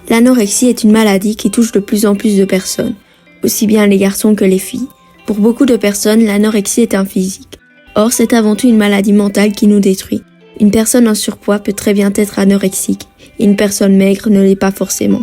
L'anorexie est une maladie qui touche de plus en plus de personnes, aussi bien les garçons que les filles. Pour beaucoup de personnes, l'anorexie est un physique. Or, c'est avant tout une maladie mentale qui nous détruit. Une personne en surpoids peut très bien être anorexique, et une personne maigre ne l'est pas forcément.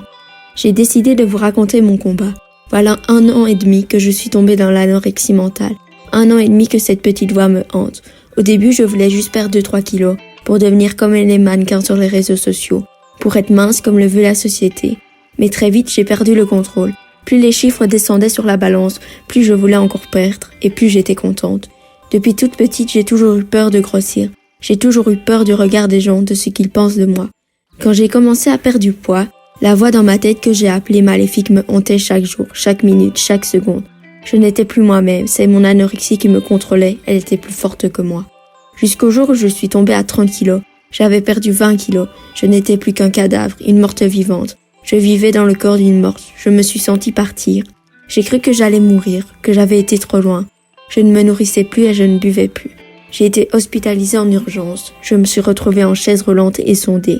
J'ai décidé de vous raconter mon combat. Voilà 1 an et demi que je suis tombée dans l'anorexie mentale. 1 an et demi que cette petite voix me hante. Au début, je voulais juste perdre 2-3 kilos, pour devenir comme les mannequins sur les réseaux sociaux, pour être mince comme le veut la société. Mais très vite, j'ai perdu le contrôle. Plus les chiffres descendaient sur la balance, plus je voulais encore perdre, et plus j'étais contente. Depuis toute petite, j'ai toujours eu peur de grossir. J'ai toujours eu peur du regard des gens, de ce qu'ils pensent de moi. Quand j'ai commencé à perdre du poids, la voix dans ma tête que j'ai appelée maléfique me hantait chaque jour, chaque minute, chaque seconde. Je n'étais plus moi-même, c'est mon anorexie qui me contrôlait, elle était plus forte que moi. Jusqu'au jour où je suis tombée à 30 kilos. J'avais perdu 20 kilos. Je n'étais plus qu'un cadavre, une morte vivante. Je vivais dans le corps d'une morte. Je me suis sentie partir. J'ai cru que j'allais mourir, que j'avais été trop loin. Je ne me nourrissais plus et je ne buvais plus. J'ai été hospitalisée en urgence. Je me suis retrouvée en chaise roulante et sondée.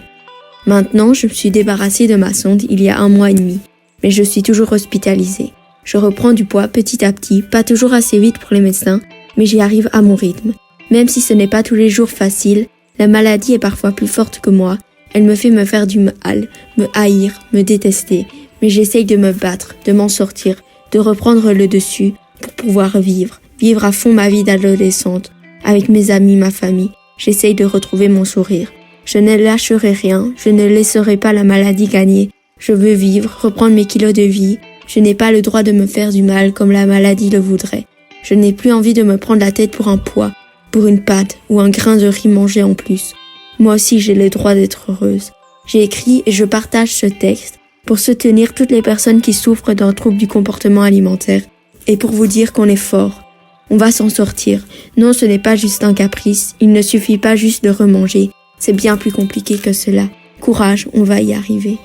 Maintenant, je me suis débarrassée de ma sonde il y a 1 mois et demi. Mais je suis toujours hospitalisée. Je reprends du poids petit à petit, pas toujours assez vite pour les médecins, mais j'y arrive à mon rythme. Même si ce n'est pas tous les jours facile, la maladie est parfois plus forte que moi. Elle me fait me faire du mal, me haïr, me détester. Mais j'essaye de me battre, de m'en sortir, de reprendre le dessus pour pouvoir vivre à fond ma vie d'adolescente. Avec mes amis, ma famille, j'essaye de retrouver mon sourire. Je ne lâcherai rien, je ne laisserai pas la maladie gagner. Je veux vivre, reprendre mes kilos de vie. Je n'ai pas le droit de me faire du mal comme la maladie le voudrait. Je n'ai plus envie de me prendre la tête pour un poids, pour une pâte ou un grain de riz mangé en plus. Moi aussi j'ai le droit d'être heureuse. J'ai écrit et je partage ce texte pour soutenir toutes les personnes qui souffrent d'un trouble du comportement alimentaire et pour vous dire qu'on est fort. On va s'en sortir. Non, ce n'est pas juste un caprice, il ne suffit pas juste de remanger. C'est bien plus compliqué que cela. Courage, on va y arriver.